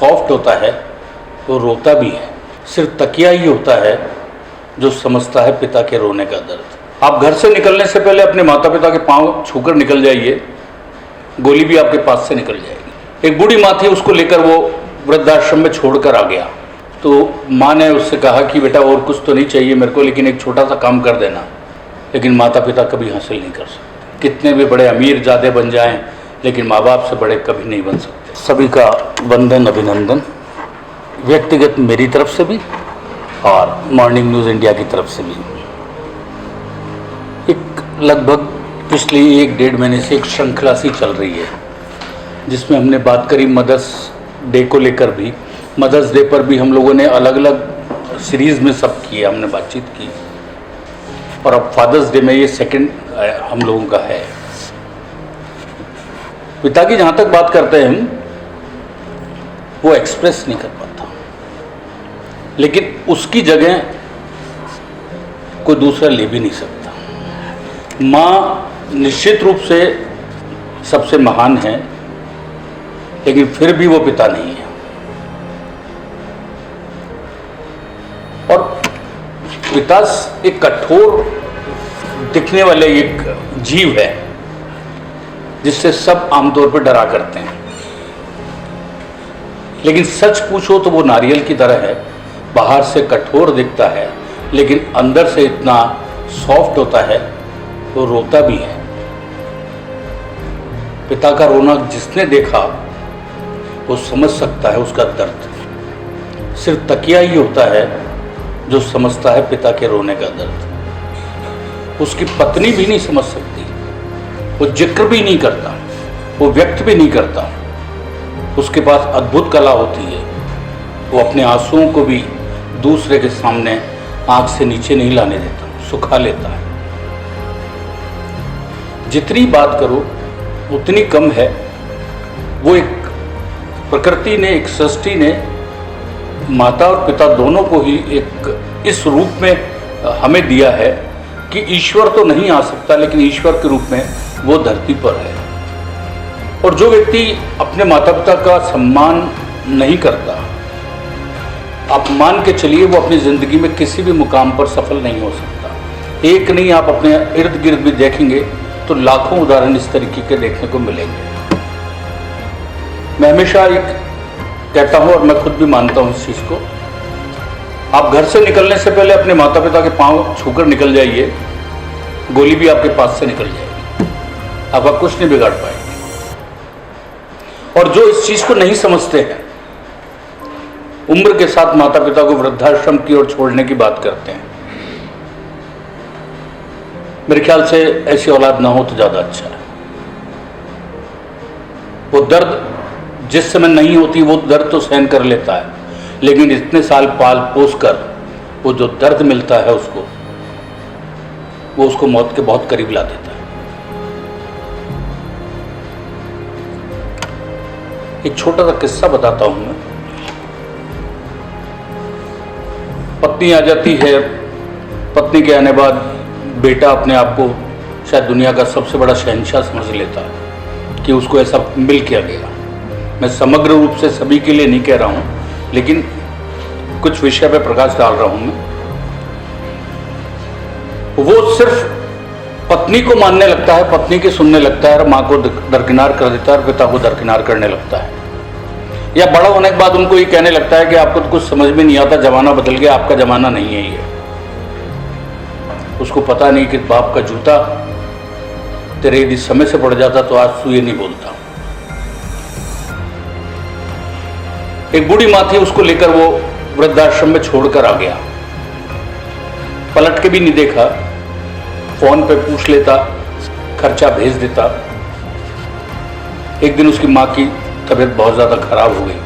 Soft होता है वो रोता भी है। सिर्फ तकिया ही होता है जो समझता है पिता के रोने का दर्द। आप घर से निकलने से पहले अपने माता पिता के पांव छूकर निकल जाइए, गोली भी आपके पास से निकल जाएगी। एक बूढ़ी माँ थी, उसको लेकर वो वृद्धाश्रम में छोड़कर आ गया। तो माँ ने उससे कहा कि बेटा और कुछ तो नहीं चाहिए मेरे को, लेकिन एक छोटा सा काम कर देना। लेकिन माता पिता कभी हासिल नहीं कर सकते, कितने भी बड़े अमीर ज़्यादा बन जाएं, लेकिन माँ बाप से बड़े कभी नहीं बन सकते। सभी का वंदन अभिनंदन, व्यक्तिगत मेरी तरफ से भी और मॉर्निंग न्यूज़ इंडिया की तरफ से भी। एक लगभग पिछले 1-1.5 महीने से एक श्रृंखला सी चल रही है जिसमें हमने बात करी मदर्स डे को लेकर भी। मदर्स डे पर भी हम लोगों ने अलग अलग सीरीज़ में सब किए, हमने बातचीत की। और अब फादर्स डे में ये सेकंड हम लोगों का है। पिता की जहाँ तक बात करते हैं वो एक्सप्रेस नहीं कर पाता, लेकिन उसकी जगह कोई दूसरा ले भी नहीं सकता। माँ निश्चित रूप से सबसे महान है, लेकिन फिर भी वो पिता नहीं है। और पिता एक कठोर दिखने वाले एक जीव है जिससे सब आमतौर पर डरा करते हैं, लेकिन सच पूछो तो वो नारियल की तरह है। बाहर से कठोर दिखता है लेकिन अंदर से इतना सॉफ्ट होता है, वो रोता भी है। पिता का रोना जिसने देखा वो समझ सकता है उसका दर्द। सिर्फ तकिया ही होता है जो समझता है पिता के रोने का दर्द। उसकी पत्नी भी नहीं समझ सकती, वो जिक्र भी नहीं करता, वो व्यक्त भी नहीं करता। उसके पास अद्भुत कला होती है, वो अपने आंसुओं को भी दूसरे के सामने आंख से नीचे नहीं लाने देता, सुखा लेता है। जितनी बात करो उतनी कम है। वो एक प्रकृति ने, एक सृष्टि ने माता और पिता दोनों को ही एक इस रूप में हमें दिया है कि ईश्वर तो नहीं आ सकता, लेकिन ईश्वर के रूप में वो धरती पर है। और जो व्यक्ति अपने माता पिता का सम्मान नहीं करता, आप मान के चलिए वो अपनी ज़िंदगी में किसी भी मुकाम पर सफल नहीं हो सकता। एक नहीं, आप अपने इर्द गिर्द भी देखेंगे तो लाखों उदाहरण इस तरीके के देखने को मिलेंगे। मैं हमेशा एक कहता हूँ और मैं खुद भी मानता हूँ इस चीज़ को, आप घर से निकलने से पहले अपने माता पिता के पांव छूकर निकल जाइए, गोली भी आपके पास से निकल जाएगी, आपका कुछ नहीं बिगाड़ पाएगी। और जो इस चीज़ को नहीं समझते हैं, उम्र के साथ माता पिता को वृद्धाश्रम की ओर छोड़ने की बात करते हैं। मेरे ख्याल से ऐसी औलाद ना हो तो ज़्यादा अच्छा है। वो दर्द जिस समय नहीं होती वो दर्द तो सहन कर लेता है, लेकिन इतने साल पाल पोस कर वो जो दर्द मिलता है उसको, वो उसको मौत के बहुत करीब ला देता है। एक छोटा सा किस्सा बताता हूं मैं। पत्नी आ जाती है, पत्नी के आने बाद बेटा अपने आप को शायद दुनिया का सबसे बड़ा शहंशाह समझ लेता है कि उसको ऐसा मिल क्या गया। मैं समग्र रूप से सभी के लिए नहीं कह रहा हूँ, लेकिन कुछ विषय पे प्रकाश डाल रहा हूँ मैं। वो सिर्फ पत्नी को मानने लगता है, पत्नी की सुनने लगता है, और माँ को दरकिनार कर देता है और पिता को दरकिनार करने लगता है। या बड़ा होने के बाद उनको ये कहने लगता है कि आपको तो कुछ समझ में नहीं आता, जमाना बदल गया, आपका जमाना नहीं है ये। उसको पता नहीं कि बाप का जूता तेरे यदि समय से पड़ जाता तो आज तू ये नहीं बोलता। एक बूढ़ी माँ थी, उसको लेकर वो वृद्धाश्रम में छोड़कर आ गया। पलट के भी नहीं देखा, फोन पे पूछ लेता, खर्चा भेज देता। एक दिन उसकी माँ की तबीयत बहुत ज्यादा खराब हो गई।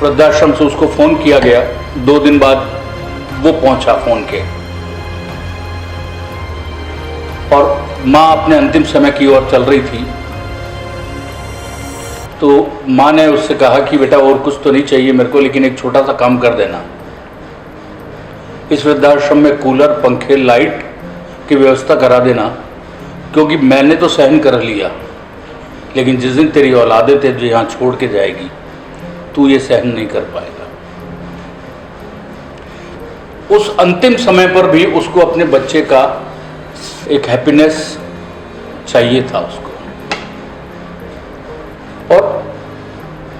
वृद्धाश्रम से उसको फोन किया गया, 2 दिन बाद वो पहुंचा फोन के, और माँ अपने अंतिम समय की ओर चल रही थी। तो माँ ने उससे कहा कि बेटा और कुछ तो नहीं चाहिए मेरे को, लेकिन एक छोटा सा काम कर देना। इस वृद्धाश्रम में कूलर, पंखे, लाइट की व्यवस्था करा देना, क्योंकि मैंने तो सहन कर लिया, लेकिन जिस दिन तेरी औलादें तुझे यहाँ छोड़ के जाएगी तू ये सहन नहीं कर पाएगा। उस अंतिम समय पर भी उसको अपने बच्चे का एक हैप्पीनेस चाहिए था उसको, और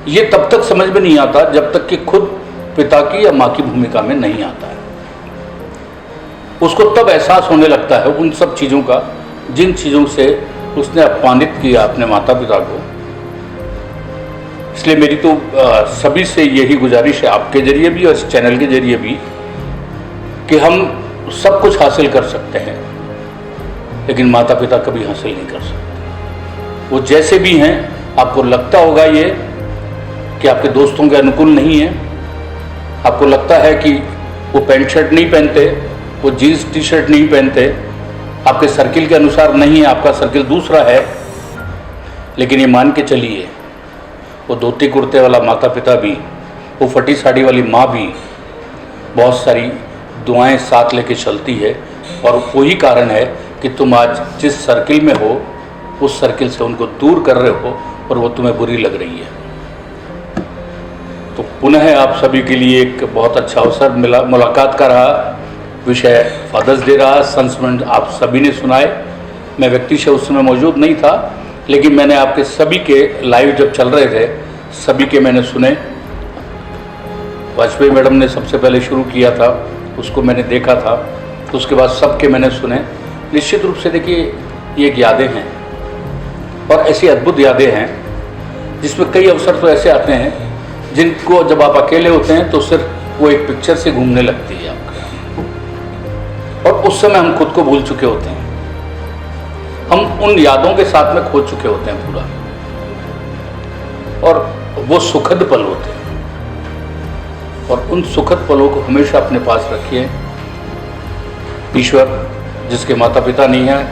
ये तब तक समझ में नहीं आता जब तक कि खुद पिता की या माँ की भूमिका में नहीं आता है। उसको तब एहसास होने लगता है उन सब चीज़ों का जिन चीज़ों से उसने अपमानित किया अपने माता पिता को। इसलिए मेरी तो सभी से यही गुजारिश है, आपके जरिए भी और इस चैनल के जरिए भी, कि हम सब कुछ हासिल कर सकते हैं लेकिन माता पिता कभी हासिल नहीं कर सकते। वो जैसे भी हैं, आपको लगता होगा ये कि आपके दोस्तों के अनुकूल नहीं है, आपको लगता है कि वो पैंट शर्ट नहीं पहनते, वो जीन्स टी शर्ट नहीं पहनते, आपके सर्किल के अनुसार नहीं है, आपका सर्किल दूसरा है, लेकिन ये मान के चलिए वो धोती कुर्ते वाला माता पिता भी, वो फटी साड़ी वाली माँ भी बहुत सारी दुआएं साथ लेके चलती है, और वही कारण है कि तुम आज जिस सर्किल में हो उस सर्किल से उनको दूर कर रहे हो और वो तुम्हें बुरी लग रही है। तो पुनः आप सभी के लिए एक बहुत अच्छा अवसर मिला, मुलाकात का रहा। विषय फादर्स डे रहा, संस्मरण आप सभी ने सुनाए। मैं व्यक्तिशः उस समय मौजूद नहीं था, लेकिन मैंने आपके सभी के लाइव जब चल रहे थे सभी के मैंने सुने। वाजपेयी मैडम ने सबसे पहले शुरू किया था, उसको मैंने देखा था, तो उसके बाद सबके मैंने सुने। निश्चित रूप से देखिए ये एक यादें हैं और ऐसी अद्भुत यादें हैं जिसमें कई अवसर तो ऐसे आते हैं जिनको जब आप अकेले होते हैं तो सिर्फ वो एक पिक्चर से घूमने लगती है आपका, और उस समय हम खुद को भूल चुके होते हैं, हम उन यादों के साथ में खो चुके होते हैं पूरा, और वो सुखद पल होते हैं। और उन सुखद पलों को हमेशा अपने पास रखिए। ईश्वर जिसके माता पिता नहीं हैं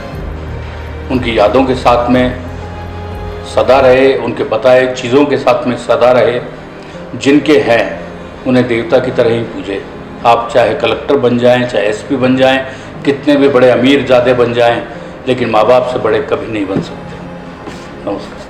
उनकी यादों के साथ में सदा रहे, उनके बताए चीज़ों के साथ में सदा रहे। जिनके हैं उन्हें देवता की तरह ही पूजे। आप चाहे कलेक्टर बन जाएं, चाहे एसपी बन जाएं, कितने भी बड़े अमीर ज़्यादा बन जाएं, लेकिन माँ बाप से बड़े कभी नहीं बन सकते। नमस्कार।